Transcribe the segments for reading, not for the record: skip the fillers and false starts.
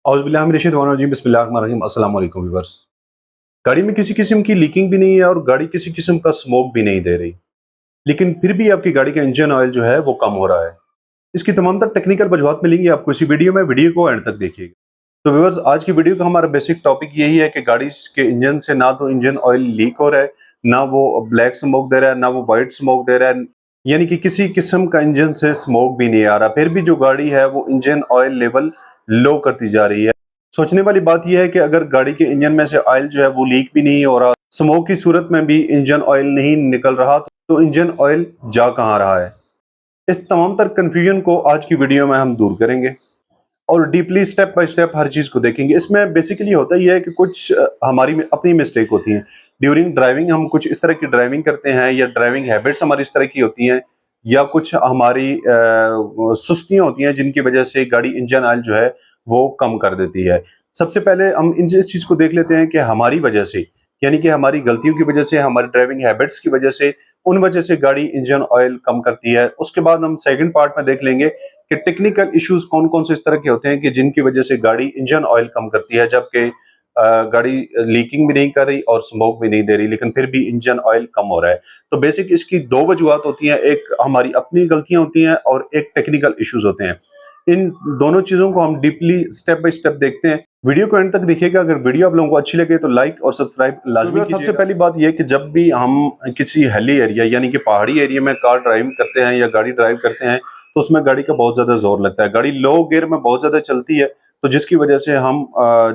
औज़ुबिल्लाहि बिस्मिल्लाहिर्रहमानिर्रहीम। अस्सलाम वालेकुम व्यूअर्स। गाड़ी में किसी किस्म की लीकिंग भी नहीं है और गाड़ी किसी किस्म का स्मोक भी नहीं दे रही, लेकिन फिर भी आपकी गाड़ी का इंजन ऑयल जो है वो कम हो रहा है। इसकी तमाम तर टेक्निकल वजूहात मिलेंगी आपको इसी वीडियो में, वीडियो को एंड तक देखिएगा। तो व्यूअर्स, आज की वीडियो का हमारा बेसिक टॉपिक यही है कि गाड़ी के इंजन से ना तो इंजन ऑयल लीक हो रहा है, ना वो ब्लैक स्मोक दे रहा है, ना वो व्हाइट स्मोक दे रहा है, यानी कि किसी किस्म का इंजन से स्मोक भी नहीं आ रहा। फिर भी जो गाड़ी है वो इंजन ऑयल लेवल लो करती जा रही है। सोचने वाली बात यह है कि अगर गाड़ी के इंजन में से ऑयल जो है वो लीक भी नहीं हो रहा, स्मोक की सूरत में भी इंजन ऑयल नहीं निकल रहा, तो इंजन ऑयल जा कहाँ रहा है? इस तमाम तर कंफ्यूजन को आज की वीडियो में हम दूर करेंगे और डीपली स्टेप बाय स्टेप हर चीज़ को देखेंगे। इसमें बेसिकली होता ही है कि कुछ हमारी अपनी मिस्टेक होती हैं। ड्यूरिंग ड्राइविंग हम कुछ इस तरह की ड्राइविंग करते हैं, या ड्राइविंग हैबिट्स हमारी इस तरह की होती हैं, या कुछ हमारी सुस्तियाँ होती हैं जिनकी वजह से गाड़ी इंजन ऑयल जो है वो कम कर देती है। सबसे पहले हम इस चीज़ को देख लेते हैं कि हमारी वजह से, यानी कि हमारी गलतियों की वजह से, हमारी ड्राइविंग हैबिट्स की वजह से, उन वजह से गाड़ी इंजन ऑयल कम करती है। उसके बाद हम सेकंड पार्ट में देख लेंगे कि टेक्निकल इश्यूज कौन कौन से इस तरह के होते हैं कि जिनकी वजह से गाड़ी इंजन ऑयल कम करती है, जबकि गाड़ी लीकिंग भी नहीं कर रही और स्मोक भी नहीं दे रही, लेकिन फिर भी इंजन ऑयल कम हो रहा है। तो बेसिक इसकी दो वजूहत होती हैं, एक हमारी अपनी गलतियां होती हैं और एक टेक्निकल इश्यूज होते हैं। इन दोनों चीजों को हम डीपली स्टेप बाय स्टेप देखते हैं। वीडियो को एंड तक देखिएगा। अगर वीडियो आप लोगों को अच्छी लगे तो लाइक और सब्सक्राइब लाजमी कीजिएगा। सबसे पहली बात यह कि जब भी हम किसी हिली एरिया यानी कि पहाड़ी एरिया में कार ड्राइव करते हैं या गाड़ी ड्राइव करते हैं, तो उसमें गाड़ी का बहुत ज्यादा जोर लगता है। गाड़ी लो गियर में बहुत ज्यादा चलती है, तो जिसकी वजह से हम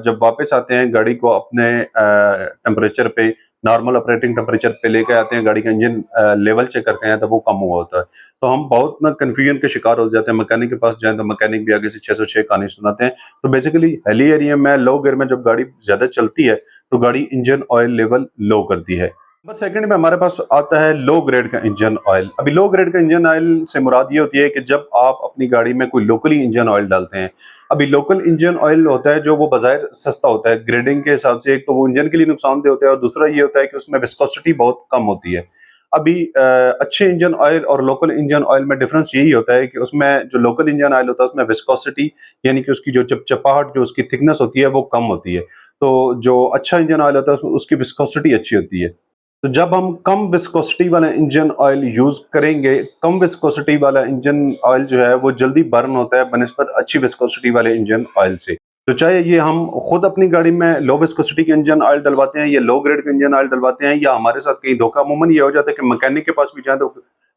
जब वापस आते हैं गाड़ी को अपने टेम्परेचर पे, नॉर्मल ऑपरेटिंग टेम्परेचर पे लेके आते हैं, गाड़ी का इंजन लेवल चेक करते हैं, तो वो कम हुआ होता है। तो हम बहुत ना कन्फ्यूजन के शिकार हो जाते हैं। मैकेनिक के पास जाएं तो मैकेनिक भी आगे से 606 कहानी सुनाते हैं। तो बेसिकली हिली एरिया में लो गियर में जब गाड़ी ज्यादा चलती है तो गाड़ी इंजन ऑयल लेवल लो करती है। नंबर सेकंड में हमारे पास आता है लो ग्रेड का इंजन ऑयल। अभी लो ग्रेड का इंजन ऑयल से मुराद ये होती है कि जब आप अपनी गाड़ी में कोई लोकली इंजन ऑयल डालते हैं। अभी लोकल इंजन ऑयल होता है जो वो बाज़ाहिर सस्ता होता है ग्रेडिंग के हिसाब से। एक तो वो इंजन के लिए नुकसानदेह होता है और दूसरा ये होता है कि उसमें विस्कोसिटी बहुत कम होती है। अभी अच्छे इंजन ऑयल और लोकल इंजन ऑयल में डिफरेंस यही होता है कि उसमें जो लोकल इंजन ऑयल होता है उसमें विस्कोसिटी, यानी कि उसकी जो चिपचिपाहट, जो उसकी थिकनेस होती है वो कम होती है। तो जो अच्छा इंजन ऑयल होता है उसमें उसकी विस्कोसिटी अच्छी होती है। तो जब हम कम विस्कोसिटी वाला इंजन ऑयल यूज करेंगे, कम विस्कोसिटी वाला इंजन ऑयल जो है वो जल्दी बर्न होता है बनिस्बत अच्छी विस्कोसिटी वाले इंजन ऑयल से। तो चाहे ये हम खुद अपनी गाड़ी में लो विस्कोसिटी के इंजन ऑयल डलवाते हैं या लो ग्रेड के इंजन ऑयल डलवाते हैं, या हमारे साथ कहीं धोखा अमूमन ये हो जाता है कि मैकेनिक के पास भी जाए तो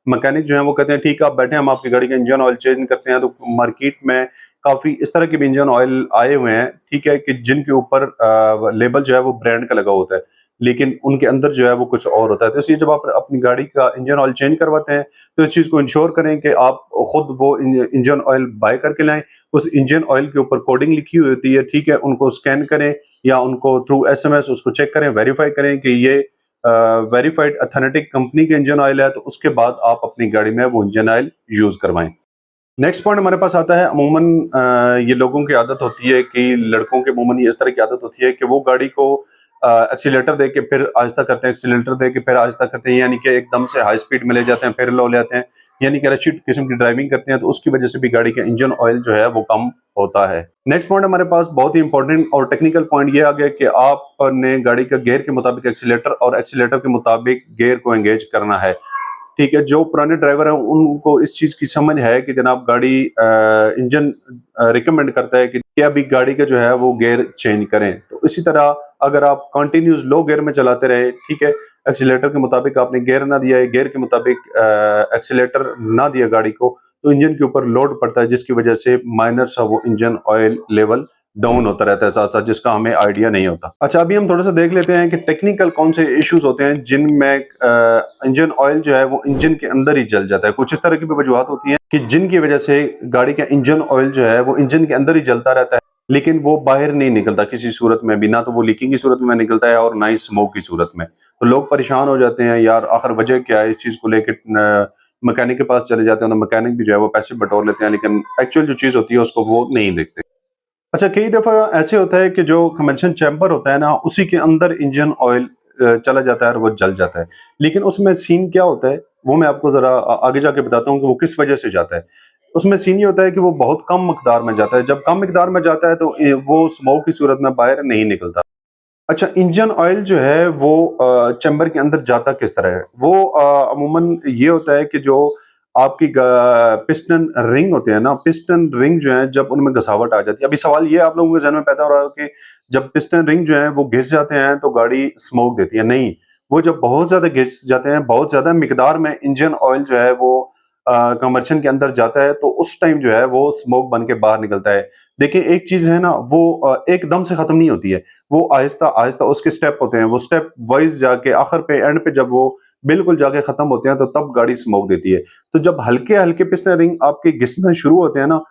मैकेनिक जो है वो कहते हैं ठीक है आप बैठे, हम आपकी गाड़ी का इंजन ऑयल चेंज करते हैं। तो मार्केट में काफी इस तरह के भी इंजन ऑयल आए हुए हैं, ठीक है, कि जिनके ऊपर लेबल जो है वो ब्रांड का लगा होता है, लेकिन उनके अंदर जो है वो कुछ और होता है। तो इसलिए जब आप अपनी गाड़ी का इंजन ऑयल चेंज करवाते हैं तो इस चीज़ को इंश्योर करें कि आप खुद वो इंजन ऑयल बाय करके लाएं। उस इंजन ऑयल के ऊपर कोडिंग लिखी हुई होती है, ठीक है, उनको स्कैन करें या उनको थ्रू एसएमएस उसको चेक करें, वेरीफाई करें कि ये वेरीफाइड अथेंटिक कंपनी के इंजन ऑयल है, तो उसके बाद आप अपनी गाड़ी में वो इंजन ऑयल यूज करवाएं। नेक्स्ट पॉइंट हमारे पास आता है, अमूमन ये लोगों की आदत होती है कि लड़कों के अमूमन ये इस तरह की आदत होती है कि वो गाड़ी को एक्सीलेटर दे के फिर आहिस्ता करते हैं, एक्सीलेटर दे के फिर आहिस्ता करते हैं, यानी कि एकदम से हाई स्पीड में ले जाते हैं फिर लो ले आते हैं, यानी कि अच्छी किस्म की ड्राइविंग करते हैं। तो उसकी वजह से भी गाड़ी का इंजन ऑयल जो है वो कम होता है। नेक्स्ट पॉइंट हमारे पास बहुत ही इंपॉर्टेंट और टेक्निकल पॉइंट ये आ गया कि आपने गाड़ी का गियर के मुताबिक एक्सीलेटर और एक्सीलेटर के मुताबिक गियर को एंगेज करना है। ठीक है, जो पुराने ड्राइवर हैं उनको इस चीज की समझ है कि जनाब गाड़ी इंजन रिकमेंड करता है कि अभी गाड़ी का जो है वो गियर चेंज करें। तो इसी तरह अगर आप कंटिन्यूस लो गियर में चलाते रहे, ठीक है, एक्सीलेटर के मुताबिक आपने गियर ना दिया है, गियर के मुताबिक एक्सीलेटर ना दिया गाड़ी को, तो इंजन के ऊपर लोड पड़ता है, जिसकी वजह से माइनर सा वो इंजन ऑयल लेवल डाउन होता रहता है साथ साथ, जिसका हमें आइडिया नहीं होता। अच्छा, अभी हम थोड़ा सा देख लेते हैं कि टेक्निकल कौन से इश्यूज होते हैं जिनमें इंजन ऑयल जो है वो इंजन के अंदर ही जल जाता है। कुछ इस तरह की भी वजूहत होती हैं कि जिनकी वजह से गाड़ी का इंजन ऑयल जो है वो इंजन के अंदर ही जलता रहता है, लेकिन वो बाहर नहीं निकलता किसी सूरत में भी, ना तो वो लीकिंग की सूरत में निकलता है और ना ही स्मोक की सूरत में। तो लोग परेशान हो जाते हैं, यार आखिर वजह क्या है, इस चीज को लेकर मैकेनिक के पास चले जाते हैं, तो मैकेनिक भी जो है वो पैसे बटोर लेते हैं, लेकिन एक्चुअल जो चीज होती है उसको वो नहीं देखते। अच्छा, कई दफ़ा ऐसे होता है कि जो कंबेंशन चैम्बर होता है ना, उसी के अंदर इंजन ऑयल चला जाता है और वो जल जाता है। लेकिन उसमें सीन क्या होता है वो मैं आपको ज़रा आगे जाके बताता हूँ कि वो किस वजह से जाता है। उसमें सीन ये होता है कि वो बहुत कम मकदार में जाता है। जब कम मकदार में जाता है तो वो स्मोक की सूरत में बाहर नहीं निकलता। अच्छा, इंजन ऑयल जो है वो चैम्बर के अंदर जाता किस तरह है? वो अमूमन ये होता है कि जो आपकी पिस्टन रिंग होते हैं ना, पिस्टन रिंग जो है जब उनमें घसावट आ जाती है। अभी सवाल ये आप लोगों के ज़हन में पैदा हो रहा है कि जब पिस्टन रिंग जो है वो घिस जाते हैं तो गाड़ी स्मोक देती है। नहीं, वो जब बहुत ज़्यादा घिस जाते हैं, बहुत ज़्यादा मिकदार में इंजन ऑयल जो है वो कंबशन के अंदर जाता है तो उस टाइम जो है वो स्मोक बन के बाहर निकलता है। देखिए एक चीज़ है ना, वो एकदम से ख़त्म नहीं होती है। वो आहिस्ता-आहिस्ता उसके स्टेप होते हैं, वो स्टेप वाइज़ जाके आखिर पे एंड पे जब वो बिल्कुल जाके ख़त्म होते हैं तो तब गाड़ी स्मोक देती है। तो जब हल्के-हल्के पिस्टन रिंग आपके घिसना शुरू होते हैं ना,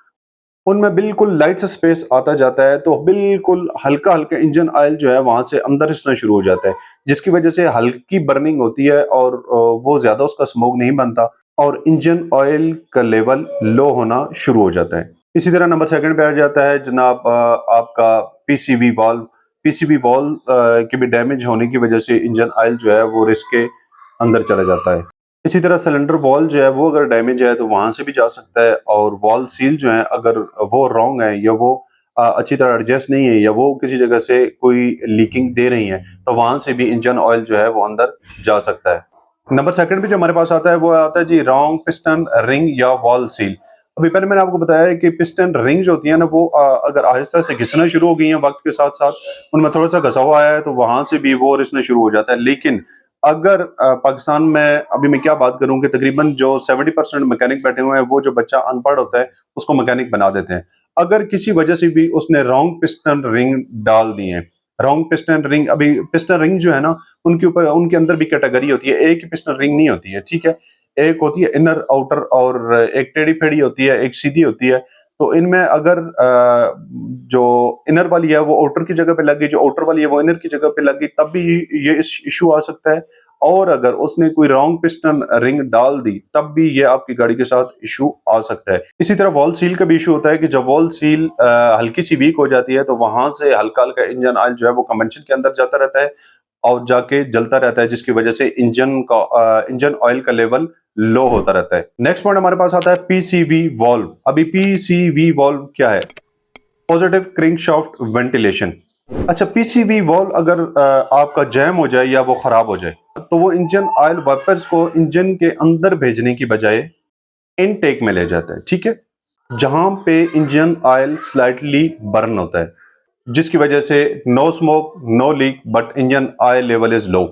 उनमें बिल्कुल लाइट सा स्पेस आता जाता है तो बिल्कुल हल्का-हल्का इंजन ऑयल जो है वहाँ से अंदर रिसना शुरू हो जाता है। जिसकी वज़ह से हल्की बर्निंग होती है और वो ज़्यादा उसका स्मोक नहीं बनता और इंजन ऑयल का लेवल लो होना शुरू हो जाता है। इसी तरह नंबर 2 पे आ जाता है जनाब आपका पीसीवी वाल्व। पीसीवी वाल्व के भी डैमेज होने की वज़ह से इंजन ऑयल जो है वो रिस के अंदर चला जाता है। इसी तरह सिलेंडर वॉल जो है वो अगर डैमेज है तो वहां से भी जा सकता है और वॉल सील जो है अगर वो रॉन्ग है या वो अच्छी तरह एडजस्ट नहीं है या वो किसी जगह से कोई लीकिंग दे रही है तो वहां से भी इंजन ऑयल जो है वो अंदर जा सकता है। नंबर 2 पे जो हमारे पास आता है वो आता है जी रॉन्ग पिस्टन रिंग या वॉल सील। अभी पहले मैंने आपको बताया है कि पिस्टन रिंग जो होती है ना वो अगर आहिस्ता से घिसना शुरू हो गई है वक्त के साथ साथ उनमें थोड़ा सा घसा हुआ आया है तो वहां से भी वो रिसना शुरू हो जाता है। लेकिन अगर पाकिस्तान में अभी मैं क्या बात करूं कि तकरीबन जो 70% मैकेनिक बैठे हुए हैं वो जो बच्चा अनपढ़ होता है उसको मैकेनिक बना देते हैं। अगर किसी वजह से भी उसने रॉन्ग पिस्टन रिंग डाल दिए, रॉन्ग पिस्टन रिंग, अभी पिस्टन रिंग जो है ना उनके ऊपर उनके अंदर भी कैटेगरी होती है, एक ही पिस्टन रिंग नहीं होती है, ठीक है। एक होती है इनर आउटर और एक टेढ़ी फेढ़ी होती है, एक सीधी होती है। तो इनमें अगर जो इनर वाली है वो आउटर की जगह पे लग गई, जो आउटर वाली है वो इनर की जगह पे लग गई, तब भी ये इशू आ सकता है। और अगर उसने कोई रॉन्ग पिस्टन रिंग डाल दी तब भी ये आपकी गाड़ी के साथ इशू आ सकता है। इसी तरह वॉल सील का भी इशू होता है कि जब वॉल सील हल्की सी वीक हो जाती है तो वहां से हल्का हल्का इंजन ऑयल जो है वो कंबेंशन के अंदर जाता रहता है और जाके जलता रहता है जिसकी वजह से इंजन ऑयल का लेवल लो होता रहता है। नेक्स्ट पॉइंट हमारे पास आता है पीसीवी वॉल्व। अभी पीसीवी वॉल्व क्या है? Positive crankshaft ventilation. अच्छा, पीसीवी वॉल्व अगर आपका जैम हो जाए या वो खराब हो जाए तो वो इंजन ऑयल वाइपर्स को इंजन के अंदर भेजने की बजाय इनटेक में ले जाता है, ठीक है, जहां पे इंजन ऑयल स्लाइटली बर्न होता है जिसकी वजह से no smoke no leak but engine oil level is low,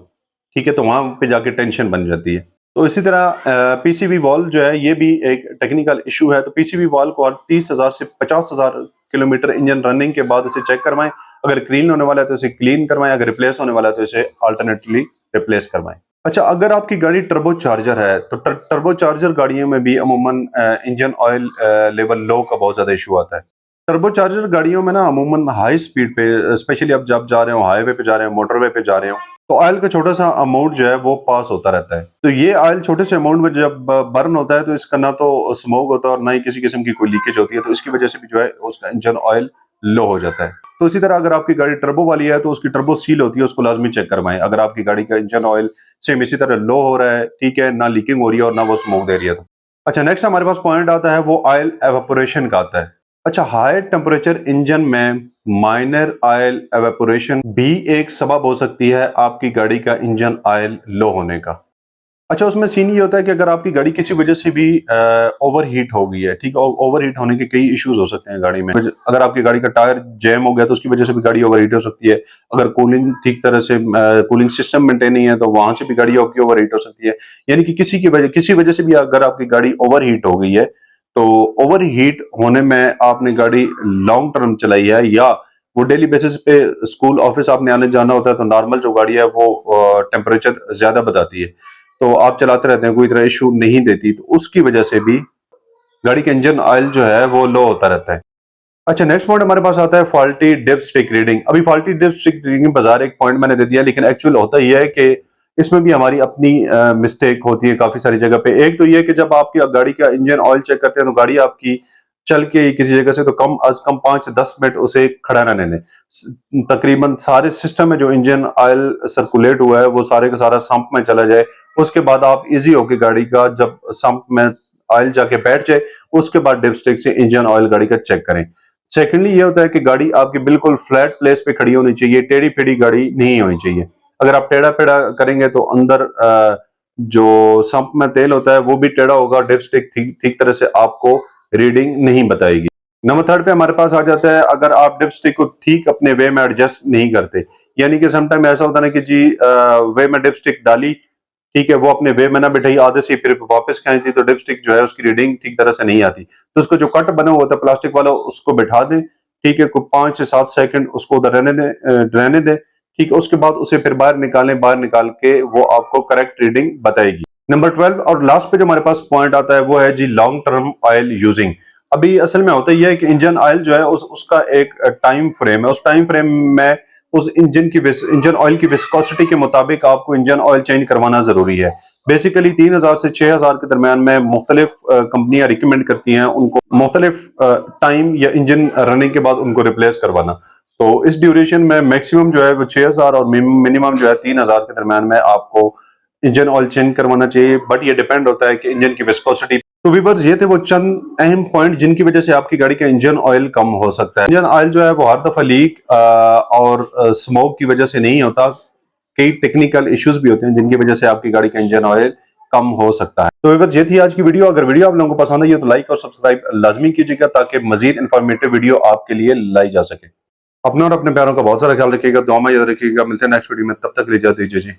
ठीक है। तो वहां पे जाके टेंशन बन जाती है। तो इसी तरह पीसीबी वॉल्व जो है ये भी एक टेक्निकल इशू है। तो पीसीबी वॉल्व को हर 30,000 से 50,000 किलोमीटर इंजन रनिंग के बाद इसे चेक करवाएं। अगर क्लीन होने वाला है तो इसे क्लीन करवाएं, अगर रिप्लेस होने वाला है तो इसे अल्टरनेटली रिप्लेस करवाएं। अच्छा, अगर आपकी गाड़ी टर्बो चार्जर है तो टर्बो चार्जर गाड़ियों में भी अमूमन इंजन ऑयल लेवल लो का बहुत ज्यादा इशू आता है। टर्बो चार्जर गाड़ियों में ना अमूमन हाई स्पीड पे, स्पेशली अब जब जा रहे हो हाईवे पे जा रहे हो मोटरवे पे जा रहे हो तो ऑयल का छोटा सा अमाउंट जो है वो पास होता रहता है। तो ये ऑयल छोटे से अमाउंट में जब बर्न होता है तो इसका ना तो स्मोक होता है और ना ही किसी किस्म की कोई लीकेज होती है, तो इसकी वजह से भी जो है उसका इंजन ऑयल लो हो जाता है। तो इसी तरह अगर आपकी गाड़ी टर्बो वाली है तो उसकी टर्बो सील होती है, उसको लाजमी चेक करवाएं। अगर आपकी गाड़ी का इंजन ऑयल सेम इसी तरह लो हो रहा है, ठीक है, ना लीकिंग हो रही है और ना वो स्मोक दे रही है तो अच्छा, नेक्स्ट हमारे पास पॉइंट आता है वो ऑयल एवापोरेशन का आता है। अच्छा, हाई टेम्परेचर इंजन में माइनर ऑयल एवेपोरेशन भी एक सबब हो सकती है आपकी गाड़ी का इंजन ऑयल लो होने का। अच्छा, उसमें सीन ये होता है कि अगर आपकी गाड़ी किसी वजह से भी ओवर हीट हो गई है, ठीक है, ओवर हीट होने के कई इश्यूज हो सकते हैं गाड़ी में। अगर आपकी गाड़ी का टायर जैम हो गया तो उसकी वजह से भी गाड़ी ओवर हीट हो सकती है। अगर कूलिंग ठीक तरह से कूलिंग सिस्टम मेंटेन नहीं है तो वहां से भी गाड़ी आपकी ओवर हीट हो सकती है। यानी कि किसी वजह से भी अगर आपकी गाड़ी ओवर हीट हो गई है तो ओवर हीट होने में आपने गाड़ी लॉन्ग टर्म चलाई है या वो डेली बेसिस पे स्कूल ऑफिस आपने आने जाना होता है तो नॉर्मल जो गाड़ी है वो टेम्परेचर ज्यादा बताती है तो आप चलाते रहते हैं, कोई तरह इशू नहीं देती, तो उसकी वजह से भी गाड़ी का इंजन ऑयल जो है वो लो होता रहता है। अच्छा, नेक्स्ट पॉइंट हमारे पास आता है फॉल्टी डिप स्टिक रीडिंग। अभी फॉल्टी डिप स्टिक रीडिंग बाजार एक पॉइंट मैंने दे दिया लेकिन एक्चुअल होता ही है कि इसमें भी हमारी अपनी मिस्टेक होती है काफी सारी जगह पे। एक तो ये कि जब आपकी गाड़ी का इंजन ऑयल चेक करते हैं तो गाड़ी आपकी चल के किसी जगह से तो कम अज कम 5 से 10 मिनट उसे खड़ा रहने दें। तकरीबन सारे सिस्टम में जो इंजन ऑयल सर्कुलेट हुआ है वो सारे का सारा संप में चला जाए, उसके बाद आप इजी होके गाड़ी का जब संप में ऑयल जाके बैठ जाए, उसके बाद डिपस्टिक से इंजन ऑयल गाड़ी का चेक करें। सेकेंडली ये होता है कि गाड़ी आपकी बिल्कुल फ्लैट प्लेस पे खड़ी होनी चाहिए, टेढ़ी फेढ़ी गाड़ी नहीं होनी चाहिए। अगर आप टेढ़ा पेढ़ा करेंगे तो अंदर जो संप में तेल होता है वो भी टेढ़ा होगा, डिपस्टिक ठीक तरह से आपको रीडिंग नहीं बताएगी। नंबर थर्ड पे हमारे पास आ जाता है, अगर आप डिपस्टिक को ठीक अपने वे में एडजस्ट नहीं करते, यानी कि समटाइम ऐसा होता है ना कि जी वे में डिपस्टिक डाली, ठीक है, वो अपने वे में ना बिठाई, आधे से फिर वापस खींची तो डिपस्टिक जो है उसकी रीडिंग ठीक तरह से नहीं आती। तो उसको जो कट बना हुआ होता है प्लास्टिक वाला, उसको बिठा दें, ठीक है, को 5 से 7 सेकंड उसको उधर रहने दें, ठीक है, उसके बाद उसे फिर बाहर निकालें, बाहर निकाल के वो आपको करेक्ट रीडिंग बताएगी। नंबर 12 और लास्ट पे जो हमारे पास पॉइंट आता है वो है जी लॉन्ग टर्म ऑयल यूजिंग। अभी असल में होता यह है कि इंजन ऑयल जो है उसका एक टाइम फ्रेम है, उस टाइम फ्रेम में उस इंजन ऑयल की विस्कोसिटी के मुताबिक आपको इंजन ऑयल चेंज करवाना जरूरी है। बेसिकली 3000 से 6000 के दरमियान में मुख्तलिफ कंपनियां रिकमेंड करती हैं उनको मुख्तलिफ टाइम या इंजन रनिंग के बाद उनको रिप्लेस करवाना। तो इस ड्यूरेशन में मैक्सिमम जो है वो 6000 और मिनिमम जो है 3000 के दरमियान में आपको इंजन ऑयल चेंज करवाना चाहिए, बट ये डिपेंड होता है कि इंजन की विस्कोसिटी। तो व्यूअर्स ये थे वो चंद अहम पॉइंट जिनकी वजह से आपकी गाड़ी का इंजन ऑयल कम हो सकता है। इंजन ऑयल जो है वो हर दफा लीक और स्मोक की वजह से नहीं होता, कई टेक्निकल इश्यूज भी होते हैं जिनकी वजह से आपकी गाड़ी का इंजन ऑयल कम हो सकता है। तो व्यूअर्स ये थी आज की वीडियो। अगर वीडियो आप लोगों को पसंद आई है तो लाइक और सब्सक्राइब लाजमी कीजिएगा ताकि मजीद इंफॉर्मेटिव वीडियो आपके लिए लाई जा सके। अपने और अपने प्यारों का बहुत सारा ख्याल रखिएगा, दुआ में याद रखिएगा। मिलते हैं नेक्स्ट वीडियो में, तब तक इजाजत दीजिए जी।